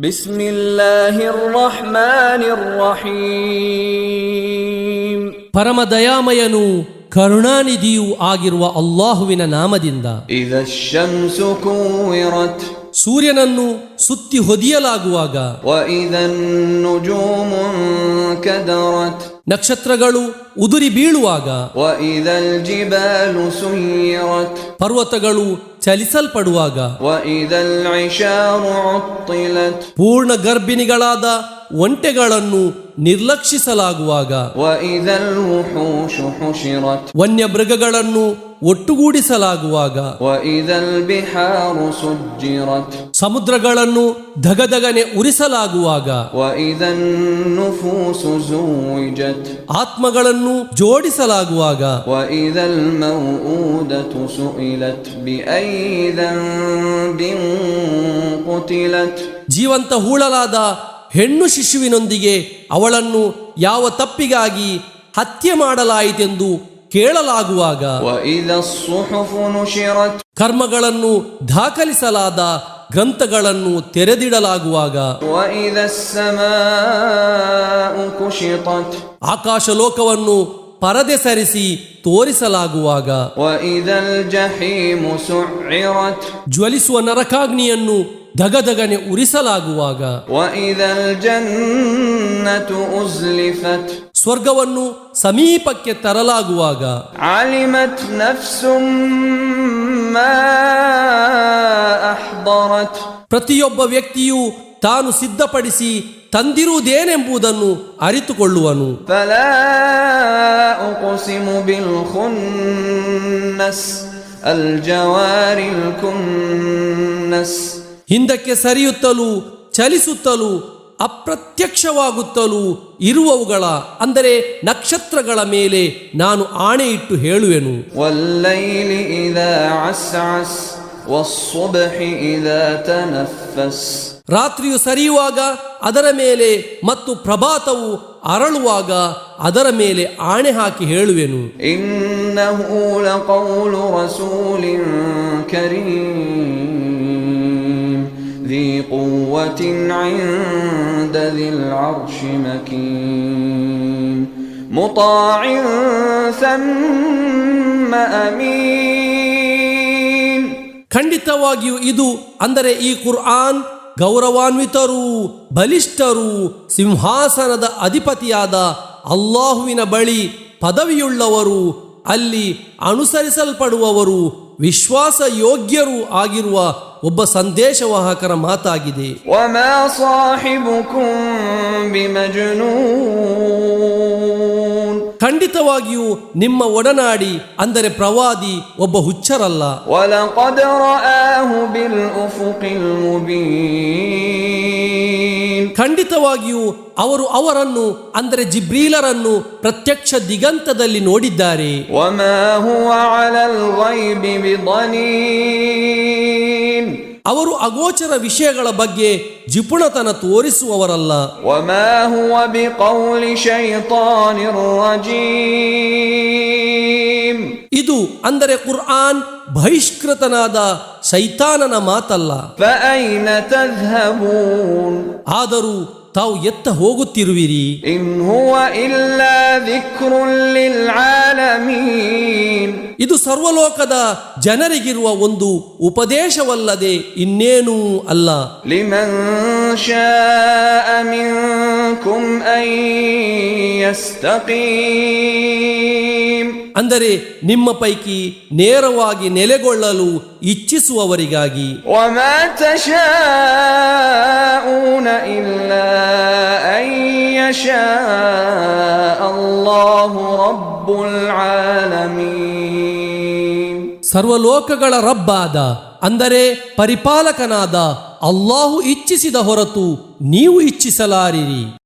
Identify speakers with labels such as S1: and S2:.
S1: ಬಿಸ್ಮಿಲ್ಲಾಹಿರ್ ರಹ್ಮಾನಿರ್ ರಹೀಮ್.
S2: ಪರಮ ದಯಾಮಯನು ಕರುಣಾನಿಧಿಯೂ ಆಗಿರುವ ಅಲ್ಲಾಹುವಿನ ನಾಮದಿಂದ.
S1: ಇದಶ್ ಶಮ್ಸು ಕುವಿರತ್,
S2: ಸೂರ್ಯನನ್ನು ಸುತ್ತಿ ಹೊದಿಯಲಾಗುವಾಗ.
S1: ವಇದನ್ ನುಜೂಮು ಕದರತ್,
S2: ನಕ್ಷತ್ರಗಳು ಉದುರಿ ಬೀಳುವಾಗ.
S1: ವಇದಲ್ ಜಿಬಾಲು ಸುಯ್ಯಿರತ್,
S2: ಪರ್ವತಗಳು ಚಲಿಸಲ್ಪಡುವಾಗ.
S1: ವಇದಲ್ ಇಶಾರು ಉತ್ತಿಲತ್,
S2: ಪೂರ್ಣ ಗರ್ಭಿಣಿಗಳಾದ ಒಂಟೆಗಳನ್ನು ನಿರ್ಲಕ್ಷಿಸಲಾಗುವಾಗ.
S1: ವಇದಲ್ ವುಹೂಶು ಹುಶಿರತ್,
S2: ವನ್ಯ ಮೃಗಗಳನ್ನು ಒಟ್ಟುಗೂಡಿಸಲಾಗುವಾಗ.
S1: ವಇದಲ್ ಬಿಹಾರು ಸುಜ್ಜಿರತ್,
S2: ಸಮುದ್ರಗಳನ್ನು ಧಗಧಗನೆ ಉರಿಸಲಾಗುವಾಗ.
S1: ವಇದನ್ ನುಫೂಸು ಝುವಿಜತ್,
S2: ಆತ್ಮಗಳನ್ನು ಜೋಡಿಸಲಾಗುವಾಗ.
S1: ವಇದಲ್ ಮೌಊದತು ಸುಯಿಲತ್ ಬಿಅಯ್ಯಿ ذنಬಿನ್ ಕುತಿಲತ್,
S2: ಜೀವಂತ ಹೂಳಲಾದ ಹೆಣ್ಣು ಶಿಶುವಿನೊಂದಿಗೆ ಅವಳನ್ನು ಯಾವ ತಪ್ಪಿಗಾಗಿ ಹತ್ಯೆ ಮಾಡಲಾಯಿತೆಂದು ಕೇಳಲಾಗುವಾಗ.
S1: ವಇದಸ್ ಸುಹುಫು ನುಶಿರತ್,
S2: ಕರ್ಮಗಳನ್ನು ದಾಖಲಿಸಲಾದ ಗ್ರಂಥಗಳನ್ನು ತೆರೆದಿಡಲಾಗುವಾಗ.
S1: ವಇದಸ್ ಸಮಾഉ ಕುಶಿತತ್,
S2: ಆಕಾಶ ಲೋಕವನ್ನು ಪರದೆ ಸರಿಸಿ ತೋರಿಸಲಾಗುವಾಗ.
S1: ವಇದಲ್ ಜಹೀಮು ಸುಇರತ್,
S2: ಜ್ವಲಿಸುವ ನರಕಾಗ್ನಿಯನ್ನು ಧಗಧಗನೆ ಉರಿಸಲಾಗುವಾಗ.
S1: ವಇದಲ್ ಜನ್ನತು ಉಜ್ಲಿಫತ್,
S2: ಸ್ವರ್ಗವನ್ನು ಸಮೀಪಕ್ಕೆ ತರಲಾಗುವಾಗ.
S1: ಅಲಿಮತ್ ನಫ್ಸುಂ ಮಾ ಅಹ್ದರತ್,
S2: ಪ್ರತಿಯೊಬ್ಬ ವ್ಯಕ್ತಿಯು ತಾನು ಸಿದ್ಧಪಡಿಸಿ ತಂದಿರುವುದೇನೆಂಬುದನ್ನು ಅರಿತುಕೊಳ್ಳುವನು.
S1: ಫಲಾ ಉಕ್ಸಿಮು ಬಿಲ್ ಖುನ್ನಸ್ ಅಲ್ ಜವಾರಿಲ್ ಕುನ್ನಸ್,
S2: ಹಿಂದಕ್ಕೆ ಸರಿಯುತ್ತಲೂ ಚಲಿಸುತ್ತಲೂ ಅಪ್ರತ್ಯಕ್ಷವಾಗುತ್ತಲೂ ಇರುವವುಗಳ ಅಂದರೆ ನಕ್ಷತ್ರಗಳ ಮೇಲೆ ನಾನು ಆಣೆಯಿಟ್ಟು ಹೇಳುವೆನು.
S1: ವಲ್ಲೈಲಿ ಇದಾ ಅಸ್ಅಸ್ ವಸ್ಸುಬ್ಹಿ ಇದಾ ತನಫಸ್,
S2: ರಾತ್ರಿಯು ಸರಿಯುವಾಗ ಅದರ ಮೇಲೆ ಮತ್ತು ಪ್ರಭಾತವು ಅರಳುವಾಗ ಅದರ ಮೇಲೆ ಆಣೆ ಹಾಕಿ ಹೇಳುವೆನು.
S1: ಇನ್ನಹು ಲಕೌಲು ರಸೂಲಿನ್ ಕರೀಮ್ ذي قوة عند ذي العرش مكين مطاع ثم أمين.
S2: ಖಂಡಿತವಾಗಿಯೂ ಇದು ಅಂದರೆ ಈ ಕುರ್ಆನ್ ಗೌರವಾನ್ವಿತರೂ ಬಲಿಷ್ಠರೂ ಸಿಂಹಾಸನದ ಅಧಿಪತಿಯಾದ ಅಲ್ಲಾಹುವಿನ ಬಳಿ ಪದವಿಯುಳ್ಳವರು, ಅಲ್ಲಿ ಅನುಸರಿಸಲ್ಪಡುವವರು, ವಿಶ್ವಾಸ ಯೋಗ್ಯರೂ ಆಗಿರುವ ಒಬ್ಬ ಸಂದೇಶವಾಹಕರ ಮಾತಾಗಿದೆ.
S1: ವಮಾ ಸಾಹಿಬುಕುಂ ಬಿಮಜ್ನೂನ್,
S2: ಖಂಡಿತವಾಗಿಯೂ ನಿಮ್ಮ ಒಡನಾಡಿ ಅಂದರೆ ಪ್ರವಾದಿ ಒಬ್ಬ ಹುಚ್ಚರಲ್ಲ.
S1: ವಲಕದ್ ರಆಹು ಬಿಲ್ ಉಫುಕಿಲ್ ಮುಬೀನ್,
S2: ಖಂಡಿತವಾಗಿಯೂ ಅವರು ಅವರನ್ನು ಅಂದರೆ ಜಿಬ್ರೀಲರನ್ನು ಪ್ರತ್ಯಕ್ಷ ದಿಗಂತದಲ್ಲಿ ನೋಡಿದ್ದಾರೆ.
S1: ವಮಾ ಹುವ ಅಲಲ್ ಗೈಬಿ ಬಿದನೀನ್,
S2: ಅವರು ಅಗೋಚರ ವಿಷಯಗಳ ಬಗ್ಗೆ ಜಿಪುಣತನ ತೋರಿಸುವವರಲ್ಲ.
S1: ವಮಾ ಹುವ ಬಿಕೌಲಿ ಶೈತಾನಿರ್ ರಜೀಮ್,
S2: ಇದು ಅಂದರೆ ಕುರ್ಆನ್ ಬಹಿಷ್ಕೃತನಾದ ಶೈತಾನನ ಮಾತಲ್ಲ.
S1: ಫಅಯ್ನ ತದ್ಹಬೂನ್,
S2: ಆದರೂ ತಾವು ಎತ್ತ ಹೋಗುತ್ತಿರುವಿರಿ.
S1: ಇನ್ ಹುವ ಇಲ್ಲಾ ದಿಕ್ರುನ್ ಲಿಲ್ ಆಲಮೀನ್,
S2: ಇದು ಸರ್ವಲೋಕದ ಜನರಿಗಿರುವ ಒಂದು ಉಪದೇಶವಲ್ಲದೆ ಇನ್ನೇನೂ ಅಲ್ಲ.
S1: ಲಿಮನ್ ಶಾಅ ಮಿನ್ಕುಂ ಅನ್ ಯಸ್ತಕೀಮ್,
S2: ಅಂದರೆ ನಿಮ್ಮ ಪೈಕಿ ನೇರವಾಗಿ ನೆಲೆಗೊಳ್ಳಲು ಇಚ್ಛಿಸುವವರಿಗಾಗಿ.
S1: ವಮಾ ತಶಾಊನ ಇಲ್ಲಾ ಅನ್ ಯಶಾ ಅಲ್ಲಾಹು ರಬ್ಬುಲ್ ಆಲಮೀನ್,
S2: ಸರ್ವಲೋಕಗಳ ರಬ್ಬಾದ ಅಂದರೆ ಪರಿಪಾಲಕನಾದ ಅಲ್ಲಾಹು ಇಚ್ಛಿಸಿದ ಹೊರತು ನೀವು ಇಚ್ಛಿಸಲಾರಿರಿ.